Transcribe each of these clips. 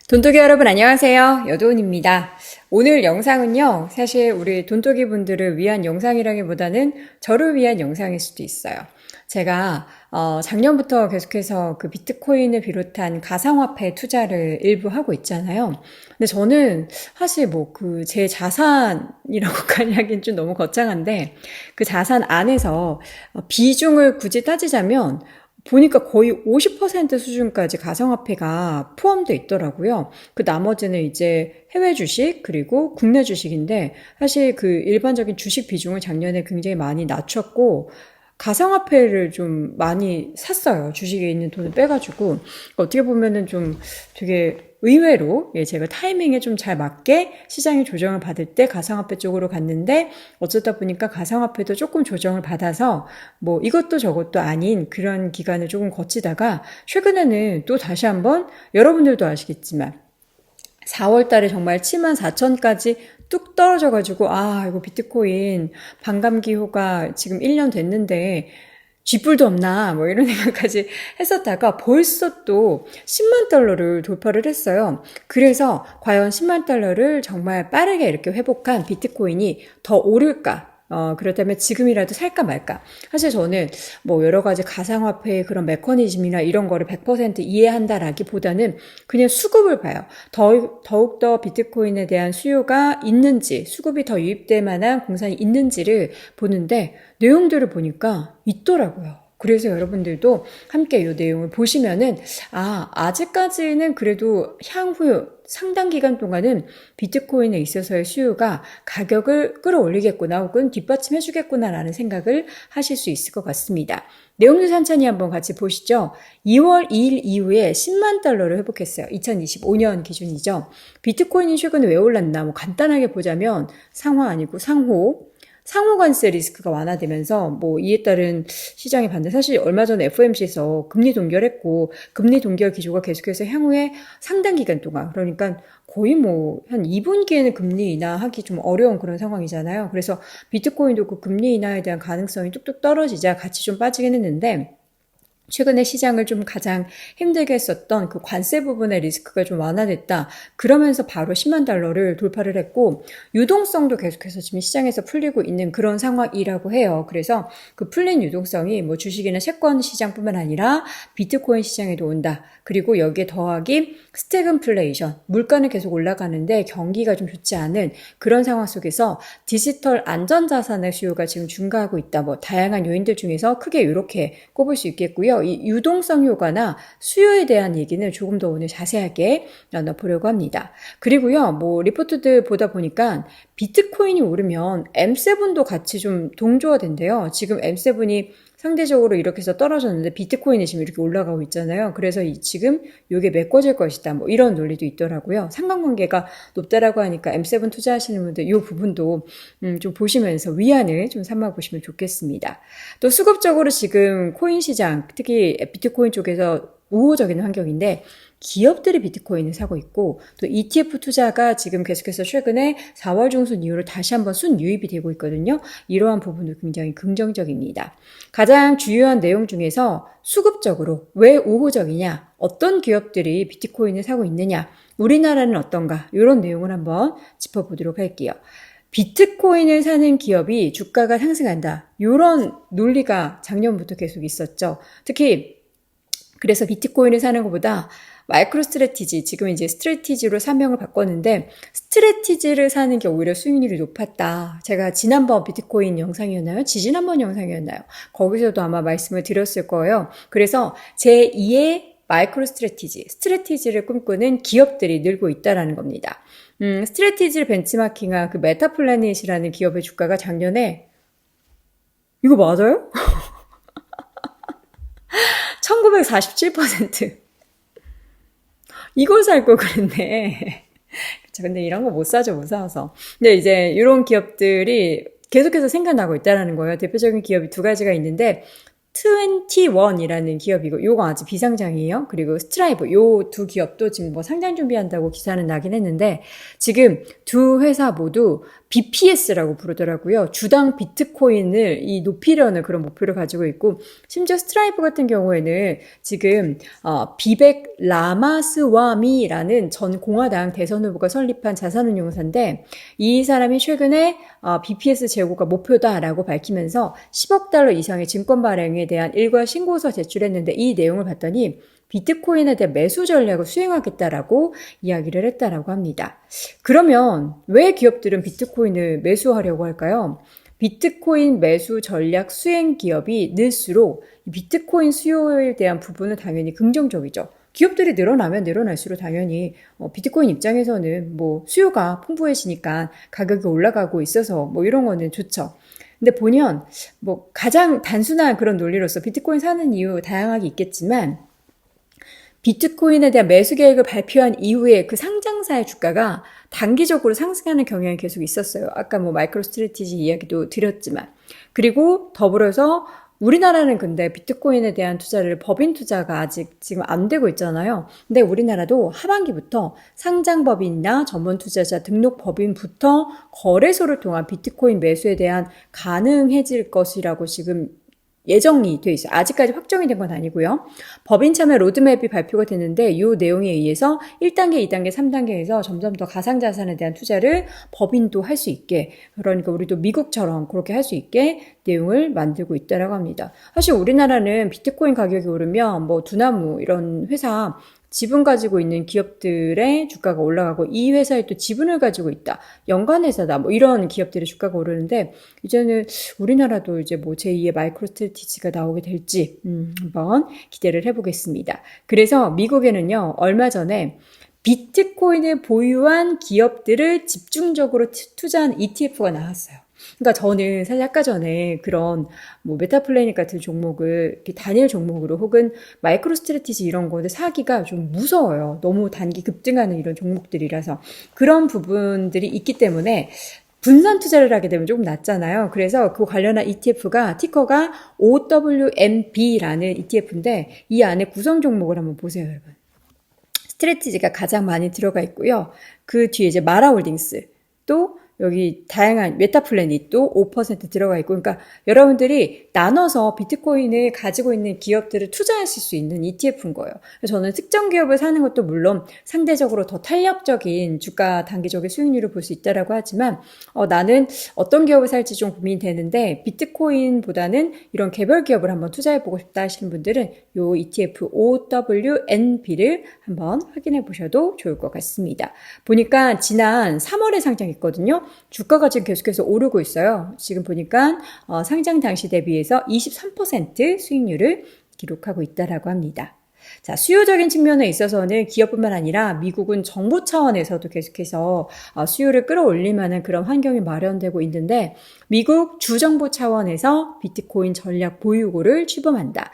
돈독이 여러분 안녕하세요. 여도은입니다. 오늘 영상은요, 사실 우리 돈독이 분들을 위한 영상이라기보다는 저를 위한 영상일 수도 있어요. 제가 작년부터 계속해서 그 비트코인을 비롯한 가상화폐 투자를 일부 하고 있잖아요. 근데 저는 사실 뭐 그 제 자산이라고까지 하긴 좀 너무 거창한데 그 자산 안에서 비중을 굳이 따지자면 보니까 거의 50% 수준까지 가상화폐가 포함되어 있더라고요. 그 나머지는 이제 해외 주식 그리고 국내 주식인데 사실 그 일반적인 주식 비중을 작년에 굉장히 많이 낮췄고 가상화폐를 좀 많이 샀어요. 주식에 있는 돈을 빼가지고. 어떻게 보면은 좀 되게 의외로, 제가 타이밍에 좀 잘 맞게 시장의 조정을 받을 때 가상화폐 쪽으로 갔는데 어쩌다 보니까 가상화폐도 조금 조정을 받아서 뭐 이것도 저것도 아닌 그런 기간을 조금 거치다가 최근에는 또 다시 한번 여러분들도 아시겠지만 4월 달에 정말 74,000까지 뚝 떨어져가지고, 이거 비트코인 반감기호가 지금 1년 됐는데, 쥐뿔도 없나, 뭐 이런 생각까지 했었다가 벌써 또 10만 달러를 돌파를 했어요. 그래서 과연 10만 달러를 정말 빠르게 이렇게 회복한 비트코인이 더 오를까? 그렇다면 지금이라도 살까 말까? 사실 저는 뭐 여러 가지 가상화폐의 그런 메커니즘이나 이런 거를 100% 이해한다라기보다는 그냥 수급을 봐요. 더욱더 비트코인에 대한 수요가 있는지, 수급이 더 유입될 만한 공산이 있는지를 보는데 내용들을 보니까 있더라고요. 그래서 여러분들도 함께 이 내용을 보시면은, 아직까지는 그래도 향후 상당 기간 동안은 비트코인에 있어서의 수요가 가격을 끌어올리겠구나 혹은 뒷받침해주겠구나라는 생각을 하실 수 있을 것 같습니다. 내용들 천천히 한번 같이 보시죠. 2월 2일 이후에 10만 달러를 회복했어요. 2025년 기준이죠. 비트코인이 최근에 왜 올랐나? 뭐 간단하게 보자면 상하 아니고 상호 관세 리스크가 완화되면서 뭐 이에 따른 시장의 반대. 사실 얼마 전에 FOMC에서 금리 동결했고 금리 동결 기조가 계속해서 향후에 상당 기간 동안 그러니까 거의 뭐 한 2분기에는 금리 인하하기 좀 어려운 그런 상황이잖아요. 그래서 비트코인도 그 금리 인하에 대한 가능성이 뚝뚝 떨어지자 같이 좀 빠지긴 했는데 최근에 시장을 좀 가장 힘들게 했었던 그 관세 부분의 리스크가 좀 완화됐다. 그러면서 바로 10만 달러를 돌파를 했고 유동성도 계속해서 지금 시장에서 풀리고 있는 그런 상황이라고 해요. 그래서 그 풀린 유동성이 뭐 주식이나 채권 시장뿐만 아니라 비트코인 시장에도 온다. 그리고 여기에 더하기 스태그플레이션, 물가는 계속 올라가는데 경기가 좀 좋지 않은 그런 상황 속에서 디지털 안전자산의 수요가 지금 증가하고 있다. 뭐 다양한 요인들 중에서 크게 이렇게 꼽을 수 있겠고요. 이 유동성 효과나 수요에 대한 얘기는 조금 더 오늘 자세하게 나눠보려고 합니다. 그리고요, 뭐 리포트들 보다 보니까 비트코인이 오르면 M7도 같이 좀 동조가 된대요. 지금 M7이 상대적으로 이렇게 해서 떨어졌는데 비트코인이 지금 이렇게 올라가고 있잖아요. 그래서 지금 이게 메꿔질 것이다. 뭐 이런 논리도 있더라고요. 상관관계가 높다라고 하니까 M7 투자하시는 분들 이 부분도 좀 보시면서 위안을 좀 삼아 보시면 좋겠습니다. 또 수급적으로 지금 코인 시장, 특히 비트코인 쪽에서 우호적인 환경인데 기업들이 비트코인을 사고 있고 또 ETF 투자가 지금 계속해서 최근에 4월 중순 이후로 다시 한번 순유입이 되고 있거든요. 이러한 부분도 굉장히 긍정적입니다. 가장 주요한 내용 중에서 수급적으로 왜 우호적이냐, 어떤 기업들이 비트코인을 사고 있느냐, 우리나라는 어떤가 이런 내용을 한번 짚어보도록 할게요. 비트코인을 사는 기업이 주가가 상승한다. 이런 논리가 작년부터 계속 있었죠. 특히 그래서 비트코인을 사는 것보다 마이크로 스트래티지, 지금 이제 스트래티지로 사명을 바꿨는데 스트래티지를 사는 게 오히려 수익률이 높았다. 제가 지난번 비트코인 영상이었나요? 지지난번 영상이었나요? 거기서도 아마 말씀을 드렸을 거예요. 그래서 제2의 마이크로 스트래티지를 꿈꾸는 기업들이 늘고 있다는 겁니다. 스트래티지를 벤치마킹한 그 메타플래닛이라는 기업의 주가가 작년에 이거 맞아요? 1947%. 이걸 살 걸 그랬네. 그쵸. 근데 이런 거 못 사죠, 무서워서. 근데 이제 이런 기업들이 계속해서 생겨나고 있다는 거예요. 대표적인 기업이 두 가지가 있는데, 21이라는 기업이고, 요거 아직 비상장이에요. 그리고 스트라이브, 요 두 기업도 지금 뭐 상장 준비한다고 기사는 나긴 했는데, 지금 두 회사 모두 BPS라고 부르더라고요. 주당 비트코인을 높이려는 그런 목표를 가지고 있고, 심지어 스트라이브 같은 경우에는 지금 비벡 라마스와미라는 전 공화당 대선 후보가 설립한 자산운용사인데, 이 사람이 최근에 BPS 재고가 목표다라고 밝히면서 10억 달러 이상의 증권 발행에 대한 일괄 신고서 제출했는데, 이 내용을 봤더니 비트코인에 대한 매수 전략을 수행하겠다라고 이야기를 했다라고 합니다. 그러면 왜 기업들은 비트코인을 매수하려고 할까요? 비트코인 매수 전략 수행 기업이 늘수록 비트코인 수요에 대한 부분은 당연히 긍정적이죠. 기업들이 늘어나면 늘어날수록 당연히 비트코인 입장에서는 뭐 수요가 풍부해지니까 가격이 올라가고 있어서 뭐 이런 거는 좋죠. 근데 보면 뭐 가장 단순한 그런 논리로서 비트코인 사는 이유 다양하게 있겠지만, 비트코인에 대한 매수 계획을 발표한 이후에 그 상장사의 주가가 단기적으로 상승하는 경향이 계속 있었어요. 아까 뭐 마이크로 스트래티지 이야기도 드렸지만. 그리고 더불어서 우리나라는 근데 비트코인에 대한 투자를 법인 투자가 아직 지금 안 되고 있잖아요. 근데 우리나라도 하반기부터 상장법인이나 전문 투자자 등록 법인부터 거래소를 통한 비트코인 매수에 대한 가능해질 것이라고 지금 예정이 돼 있어요. 아직까지 확정이 된 건 아니고요. 법인 참여 로드맵이 발표가 됐는데 이 내용에 의해서 1단계, 2단계, 3단계에서 점점 더 가상자산에 대한 투자를 법인도 할 수 있게, 그러니까 우리도 미국처럼 그렇게 할 수 있게 내용을 만들고 있다라고 합니다. 사실 우리나라는 비트코인 가격이 오르면 뭐 두나무 이런 회사 지분 가지고 있는 기업들의 주가가 올라가고, 이 회사에 또 지분을 가지고 있다, 연관회사다, 뭐 이런 기업들의 주가가 오르는데, 이제는 우리나라도 이제 뭐 제2의 마이크로 스트래티지가 나오게 될지 한번 기대를 해보겠습니다. 그래서 미국에는요, 얼마 전에 비트코인을 보유한 기업들을 집중적으로 투자한 ETF가 나왔어요. 그러니까 저는 사실 아까 전에 그런 뭐 메타플래닛 같은 종목을 이렇게 단일 종목으로 혹은 마이크로 스트래티지 이런 거를 사기가 좀 무서워요. 너무 단기 급등하는 이런 종목들이라서. 그런 부분들이 있기 때문에 분산 투자를 하게 되면 조금 낫잖아요. 그래서 그 관련한 ETF가 티커가 OWMB라는 ETF인데, 이 안에 구성 종목을 한번 보세요, 여러분. 스트래티지가 가장 많이 들어가 있고요. 그 뒤에 이제 마라홀딩스, 또 여기 다양한 메타플래닛도 5% 들어가 있고, 그러니까 여러분들이 나눠서 비트코인을 가지고 있는 기업들을 투자하실 수 있는 ETF인 거예요. 저는 특정 기업을 사는 것도 물론 상대적으로 더 탄력적인 주가 단기적인 수익률을 볼 수 있다라고 하지만, 나는 어떤 기업을 살지 좀 고민이 되는데 비트코인보다는 이런 개별 기업을 한번 투자해보고 싶다 하시는 분들은 요 ETF OWNB를 한번 확인해 보셔도 좋을 것 같습니다. 보니까 지난 3월에 상장했거든요. 주가가 지금 계속해서 오르고 있어요. 지금 보니까 상장 당시 대비해서 23% 수익률을 기록하고 있다라고 합니다. 자, 수요적인 측면에 있어서는 기업뿐만 아니라 미국은 정부 차원에서도 계속해서 수요를 끌어올릴 만한 그런 환경이 마련되고 있는데, 미국 주정부 차원에서 비트코인 전략 보유고를 출범한다.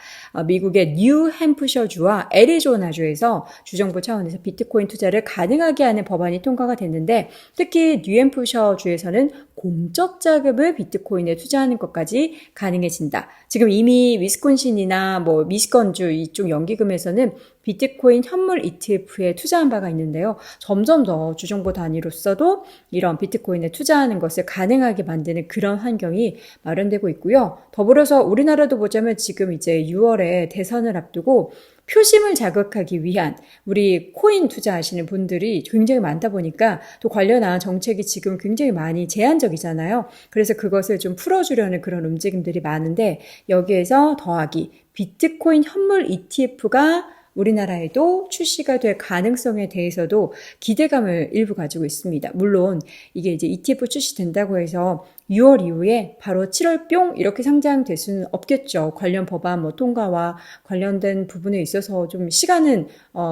미국의 뉴햄프셔주와 애리조나주에서 주정부 차원에서 비트코인 투자를 가능하게 하는 법안이 통과가 됐는데, 특히 뉴햄프셔주에서는 공적 자금을 비트코인에 투자하는 것까지 가능해진다. 지금 이미 위스콘신이나 뭐 미시건주 이쪽 연기금에서는 비트코인 현물 ETF에 투자한 바가 있는데요. 점점 더 주정부 단위로서도 이런 비트코인에 투자하는 것을 가능하게 만드는 그런 환경이 마련되고 있고요. 더불어서 우리나라도 보자면 지금 이제 6월에 대선을 앞두고 표심을 자극하기 위한 우리 코인 투자하시는 분들이 굉장히 많다 보니까 또 관련한 정책이 지금 굉장히 많이 제한적이잖아요. 그래서 그것을 좀 풀어주려는 그런 움직임들이 많은데, 여기에서 더하기 비트코인 현물 ETF가 우리나라에도 출시가 될 가능성에 대해서도 기대감을 일부 가지고 있습니다. 물론 이게 이제 ETF 출시된다고 해서 6월 이후에 바로 7월 뿅 이렇게 상장될 수는 없겠죠. 관련 법안 뭐 통과와 관련된 부분에 있어서 좀 시간은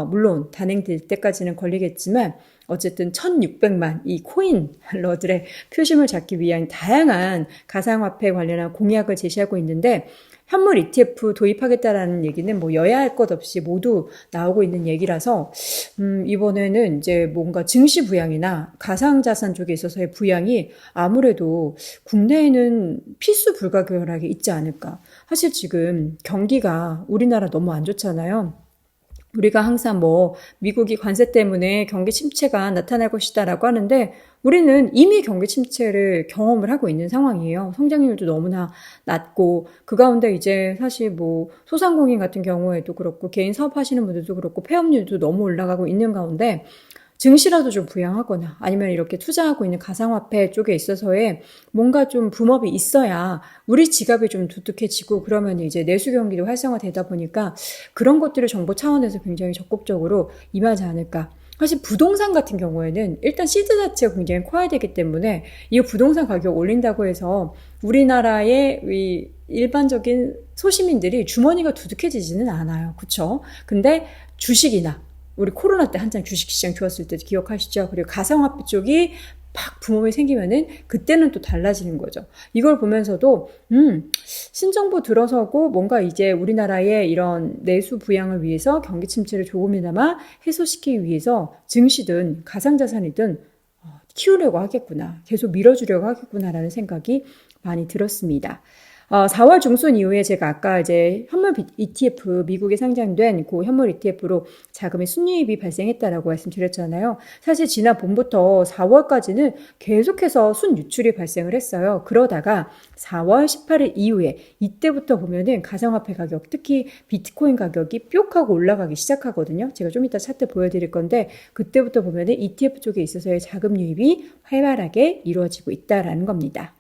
물론 단행될 때까지는 걸리겠지만, 어쨌든 1600만 이 코인러들의 표심을 잡기 위한 다양한 가상화폐 관련한 공약을 제시하고 있는데, 현물 ETF 도입하겠다라는 얘기는 뭐 여야 할 것 없이 모두 나오고 있는 얘기라서 이번에는 이제 뭔가 증시 부양이나 가상자산 쪽에 있어서의 부양이 아무래도 국내에는 필수 불가결하게 있지 않을까. 사실 지금 경기가 우리나라 너무 안 좋잖아요. 우리가 항상 뭐 미국이 관세 때문에 경기 침체가 나타날 것이다라고 하는데 우리는 이미 경기 침체를 경험을 하고 있는 상황이에요. 성장률도 너무나 낮고 그 가운데 이제 사실 뭐 소상공인 같은 경우에도 그렇고 개인 사업하시는 분들도 그렇고 폐업률도 너무 올라가고 있는 가운데 증시라도 좀 부양하거나 아니면 이렇게 투자하고 있는 가상화폐 쪽에 있어서의 뭔가 좀 붐업이 있어야 우리 지갑이 좀 두둑해지고 그러면 이제 내수 경기도 활성화되다 보니까 그런 것들을 정부 차원에서 굉장히 적극적으로 임하지 않을까. 사실 부동산 같은 경우에는 일단 시드 자체가 굉장히 커야 되기 때문에 이 부동산 가격 올린다고 해서 우리나라의 이 일반적인 소시민들이 주머니가 두둑해지지는 않아요. 그쵸? 근데 주식이나 우리 코로나 때 한창 주식시장 좋았을 때 기억하시죠? 그리고 가상화폐 쪽이 팍 붐업이 생기면은 그때는 또 달라지는 거죠. 이걸 보면서도 신정부 들어서고 뭔가 이제 우리나라의 이런 내수 부양을 위해서 경기 침체를 조금이나마 해소시키기 위해서 증시든 가상자산이든 키우려고 하겠구나. 계속 밀어주려고 하겠구나라는 생각이 많이 들었습니다. 4월 중순 이후에 제가 아까 이제 현물 ETF, 미국에 상장된 그 현물 ETF로 자금의 순유입이 발생했다라고 말씀드렸잖아요. 사실 지난 봄부터 4월까지는 계속해서 순유출이 발생을 했어요. 그러다가 4월 18일 이후에 이때부터 보면은 가상화폐 가격, 특히 비트코인 가격이 뿅 하고 올라가기 시작하거든요. 제가 좀 이따 차트 보여드릴 건데 그때부터 보면은 ETF 쪽에 있어서의 자금 유입이 활발하게 이루어지고 있다라는 겁니다.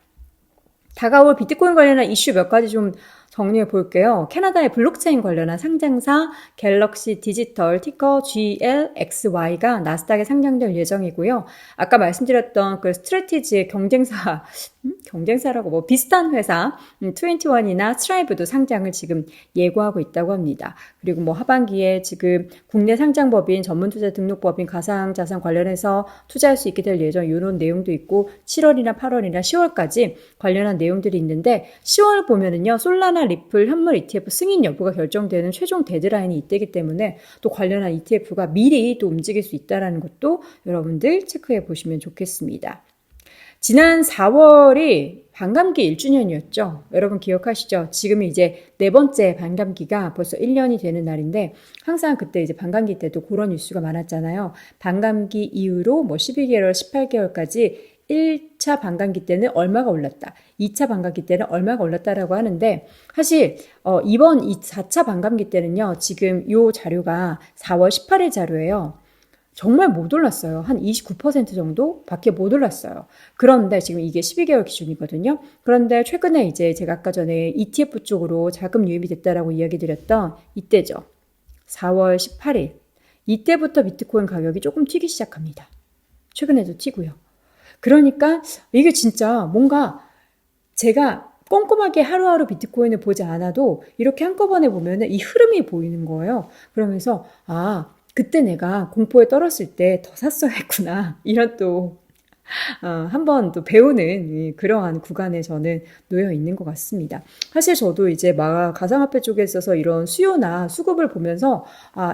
다가올 비트코인 관련한 이슈 몇 가지 좀 정리해 볼게요. 캐나다의 블록체인 관련한 상장사 갤럭시 디지털 티커 GLXY가 나스닥에 상장될 예정이고요. 아까 말씀드렸던 그 스트래티지의 경쟁사라고 뭐 비슷한 회사 21이나 스트라이브도 상장을 지금 예고하고 있다고 합니다. 그리고 뭐 하반기에 지금 국내 상장법인 전문투자 등록법인 가상자산 관련해서 투자할 수 있게 될 예정 이런 내용도 있고 7월이나 8월이나 10월까지 관련한 내용들이 있는데 10월 보면은요 솔라나 리플 현물 ETF 승인 여부가 결정되는 최종 데드라인이 이때기 때문에 또 관련한 ETF가 미리 또 움직일 수 있다는 것도 여러분들 체크해 보시면 좋겠습니다. 지난 4월이 반감기 1주년이었죠. 여러분 기억하시죠? 지금이 이제 네 번째 반감기가 벌써 1년이 되는 날인데 항상 그때 이제 반감기 때도 그런 뉴스가 많았잖아요. 반감기 이후로 뭐 12개월, 18개월까지 1차 반감기 때는 얼마가 올랐다. 2차 반감기 때는 얼마가 올랐다라고 하는데 사실 이번 4차 반감기 때는요. 지금 요 자료가 4월 18일 자료예요. 정말 못 올랐어요. 한 29% 정도 밖에 못 올랐어요. 그런데 지금 이게 12개월 기준이거든요. 그런데 최근에 이제 제가 아까 전에 ETF 쪽으로 자금 유입이 됐다라고 이야기 드렸던 이때죠. 4월 18일. 이때부터 비트코인 가격이 조금 튀기 시작합니다. 최근에도 튀고요. 그러니까 이게 진짜 뭔가 제가 꼼꼼하게 하루하루 비트코인을 보지 않아도 이렇게 한꺼번에 보면은 이 흐름이 보이는 거예요. 그러면서 그때 내가 공포에 떨었을 때 더 샀어야 했구나. 이런 또 한번 또 배우는 그러한 구간에 저는 놓여 있는 것 같습니다. 사실 저도 이제 가상화폐 쪽에 있어서 이런 수요나 수급을 보면서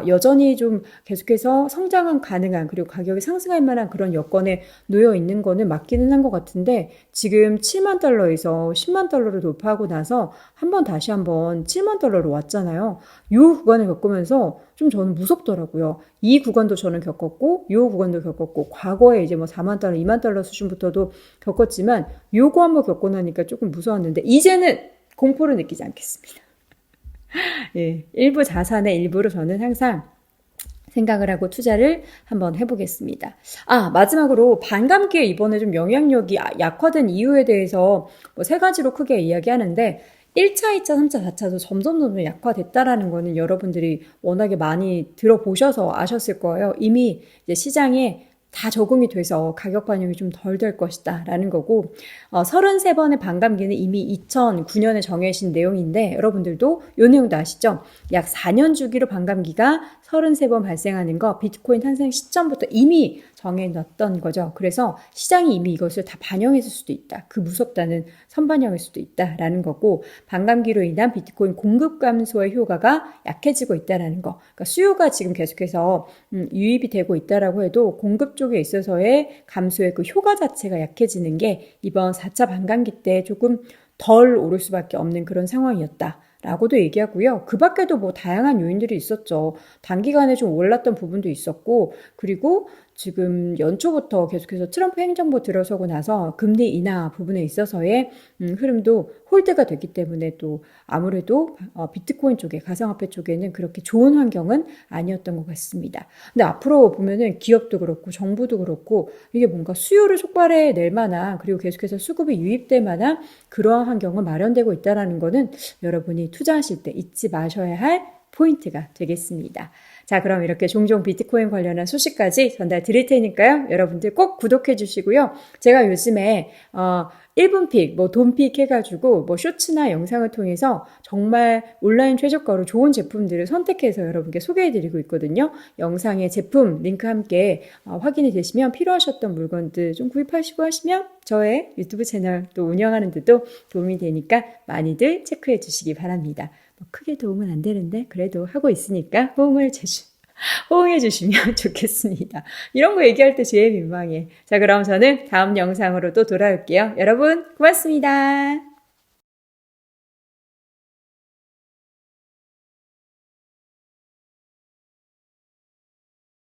여전히 좀 계속해서 성장은 가능한 그리고 가격이 상승할 만한 그런 여건에 놓여 있는 거는 맞기는 한 것 같은데 지금 7만 달러에서 10만 달러를 돌파하고 나서 다시 한번 7만 달러로 왔잖아요. 이 구간을 겪으면서 좀 저는 무섭더라고요. 이 구간도 저는 겪었고, 이 구간도 겪었고, 과거에 이제 뭐 4만 달러, 2만 달러 수준부터도 겪었지만, 요거 한번 겪고 나니까 조금 무서웠는데, 이제는 공포를 느끼지 않겠습니다. 예, 일부 자산의 일부로 저는 항상 생각을 하고 투자를 한번 해보겠습니다. 마지막으로 반감기에 이번에 좀 영향력이 약화된 이유에 대해서 뭐 세 가지로 크게 이야기하는데, 1차, 2차, 3차, 4차도 점점 약화됐다라는 거는 여러분들이 워낙에 많이 들어보셔서 아셨을 거예요. 이미 이제 시장에 다 적응이 돼서 가격 반영이 좀 덜 될 것이다 라는 거고 33번의 반감기는 이미 2009년에 정해진 내용인데 여러분들도 이 내용도 아시죠? 약 4년 주기로 반감기가 33번 발생하는 거 비트코인 탄생 시점부터 이미 정해놨던 거죠. 그래서 시장이 이미 이것을 다 반영했을 수도 있다. 그 무섭다는 선반영일 수도 있다라는 거고 반감기로 인한 비트코인 공급 감소의 효과가 약해지고 있다라는 거. 그러니까 수요가 지금 계속해서 유입이 되고 있다라고 해도 공급 쪽에 있어서의 감소의 그 효과 자체가 약해지는 게 이번 4차 반감기 때 조금 덜 오를 수밖에 없는 그런 상황이었다. 라고도 얘기하고요. 그 밖에도 뭐 다양한 요인들이 있었죠. 단기간에 좀 올랐던 부분도 있었고, 그리고 지금 연초부터 계속해서 트럼프 행정부 들어서고 나서 금리 인하 부분에 있어서의 흐름도 홀드가 됐기 때문에 또 아무래도 비트코인 쪽에 가상화폐 쪽에는 그렇게 좋은 환경은 아니었던 것 같습니다. 근데 앞으로 보면은 기업도 그렇고 정부도 그렇고 이게 뭔가 수요를 촉발해 낼 만한 그리고 계속해서 수급이 유입될 만한 그러한 환경은 마련되고 있다는 거는 여러분이 투자하실 때 잊지 마셔야 할 포인트가 되겠습니다. 자, 그럼 이렇게 종종 비트코인 관련한 소식까지 전달 드릴 테니까요. 여러분들 꼭 구독해 주시고요. 제가 요즘에 1분픽, 돈픽 해가지고 쇼츠나 영상을 통해서 정말 온라인 최저가로 좋은 제품들을 선택해서 여러분께 소개해드리고 있거든요. 영상에 제품 링크 함께 확인이 되시면 필요하셨던 물건들 좀 구입하시고 하시면 저의 유튜브 채널 또 운영하는 데도 도움이 되니까 많이들 체크해 주시기 바랍니다. 크게 도움은 안 되는데 그래도 하고 있으니까 호응해 주시면 좋겠습니다. 이런 거 얘기할 때 제일 민망해. 자, 그럼 저는 다음 영상으로 또 돌아올게요. 여러분 고맙습니다.